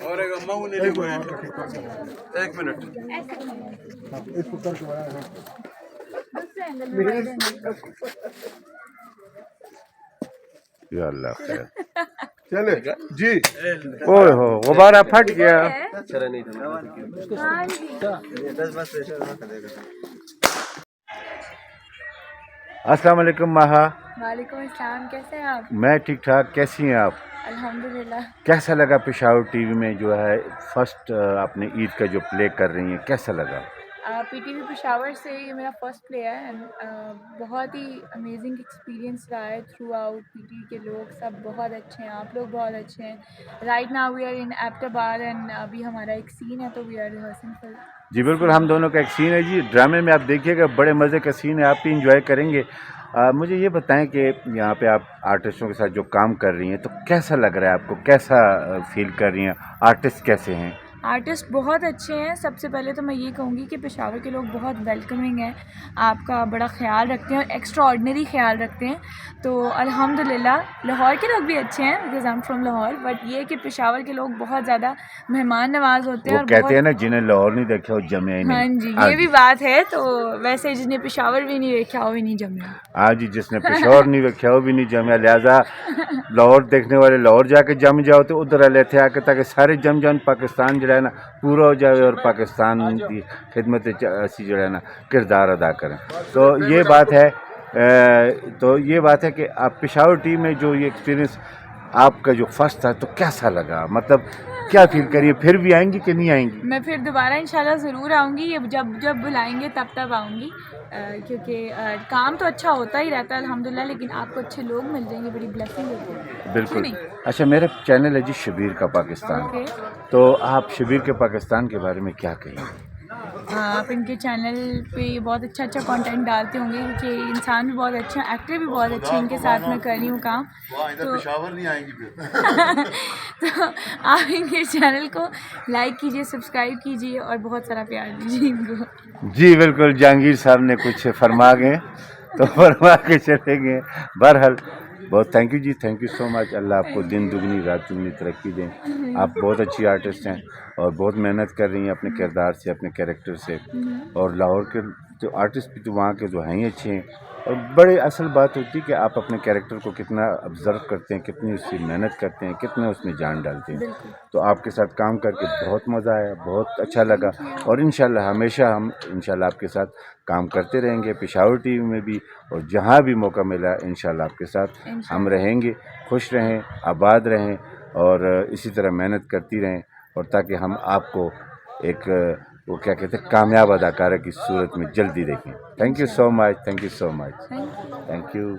اور ایک اماں نے ایک منٹ یا اللہ خیر چلے جی اوہ ہو غبارہ پھٹ گیا. السلام علیکم ماہا. وعلیکم السلام. کیسے ہیں آپ؟ میں ٹھیک ٹھاک. کیسی ہیں آپ؟ الحمدللہ. کیسا لگا پشاور ٹی وی میں جو ہے فرسٹ آپ نے عید کا جو پلے کر رہی ہیں کیسا لگا؟ پی ٹی وی پشاور سے یہ میرا فرسٹ پلے ہے. بہت ہی امیزنگ ایکسپیرینس رہا ہے. Through out P T V کے لوگ سب بہت اچھے ہیں. آپ لوگ بہت اچھے ہیں. Right now we are in Abbottabad and ابھی ہمارا ایک سین ہے تو وی آر ریہرسنگ فار. جی بالکل ہم دونوں کا ایک سین ہے جی. ڈرامے میں آپ دیکھیے گا بڑے مزے کا سین ہے. آپ بھی انجوائے کریں گے. مجھے یہ بتائیں کہ یہاں پہ آپ آرٹسٹوں کے ساتھ جو کام کر رہی ہیں تو کیسا لگ رہا ہے آپ کو؟ کیسا فیل کر رہی ہیں؟ آرٹسٹ کیسے ہیں؟ آرٹسٹ بہت اچھے ہیں. سب سے پہلے تو میں یہ کہوں گی کہ پشاور کے لوگ بہت ویلکمنگ ہیں. آپ کا بڑا خیال رکھتے ہیں اور ایکسٹرا آرڈنری خیال رکھتے ہیں. تو الحمدللہ لاہور کے لوگ بھی اچھے ہیں because I am from Lahore. But یہ کہ پشاور کے لوگ بہت زیادہ مہمان نواز ہوتے ہیں. وہ اور کہتے ہیں بہت نا جنہیں لاہور نہیں دیکھا وہ جمے ہی نہیں. ہاں جی یہ بھی بات ہے. تو ویسے جس نے پشاور بھی نہیں دیکھا وہ بھی نہیں جمیا. ہاں جی جس نے پشاور نہیں دیکھا وہ بھی نہیں جمیا. لہٰذا لاہور دیکھنے والے لاہور جا کے جم جاؤ تو ادھر لیتے آ کے تاکہ سارے جم جان پاکستان جو ہے نا پورا ہو جائے اور پاکستان کی خدمت ایسی جو ہے نا کردار ادا کریں. تو یہ بات ہے کہ آپ پشاور ٹیم میں جو یہ ایکسپیرینس آپ کا جو فرسٹ تھا تو کیسا لگا؟ مطلب کیا فیل کریے؟ پھر بھی آئیں گی کہ نہیں آئیں گی؟ میں پھر دوبارہ انشاءاللہ ضرور آؤں گی. یہ جب بلائیں گے تب آؤں گی. کیونکہ کام تو اچھا ہوتا ہی رہتا ہے الحمدللہ. لیکن آپ کو اچھے لوگ مل جائیں گے بڑی بلیسنگ ہوتی ہے. بالکل. اچھا میرا چینل ہے جی شبیر کا پاکستان. تو آپ شبیر کے پاکستان کے بارے میں کیا کہیں گے؟ آپ ان کے چینل پہ بہت اچھا کانٹینٹ ڈالتے ہوں گے کیونکہ انسان بھی بہت اچھے ہیں. ایکٹر بھی بہت اچھے ہیں. ان کے ساتھ میں کر رہی ہوں کام. تو تو آپ ان کے چینل کو لائک کیجیے, سبسکرائب کیجیے اور بہت سارا پیار دیجیے ان کو. جی بالکل. جہانگیر صاحب نے کچھ فرما گئے تو فرما کے چلے گئے. بہرحال بہت تھینک یو جی. Thank you so much. اللہ آپ کو دن دگنی رات چگنی ترقی دیں. آپ بہت اچھی آرٹسٹ ہیں اور بہت محنت کر رہی ہیں اپنے کردار سے, اپنے کیریکٹر سے. اور لاہور کے جو آرٹسٹ بھی تو وہاں کے جو ہیں ہی اچھے ہیں. اور بڑے اصل بات ہوتی ہے کہ آپ اپنے کیریکٹر کو کتنا آبزرو کرتے ہیں, کتنی اس کی محنت کرتے ہیں, کتنا اس میں جان ڈالتے ہیں. تو آپ کے ساتھ کام کر کے بہت مزہ آیا, بہت اچھا لگا. اور انشاءاللہ ہمیشہ ہم انشاءاللہ آپ کے ساتھ کام کرتے رہیں گے پشاور ٹی وی میں بھی. اور جہاں بھی موقع ملا انشاءاللہ آپ کے ساتھ ہم رہیں گے. خوش رہیں, آباد رہیں اور اسی طرح محنت کرتی رہیں. اور تاکہ ہم آپ کو ایک وہ کیا کہتے ہیں کامیاب اداکارہ کی صورت میں جلدی دیکھیں. Thank you so much. Thank you so much. Thank you.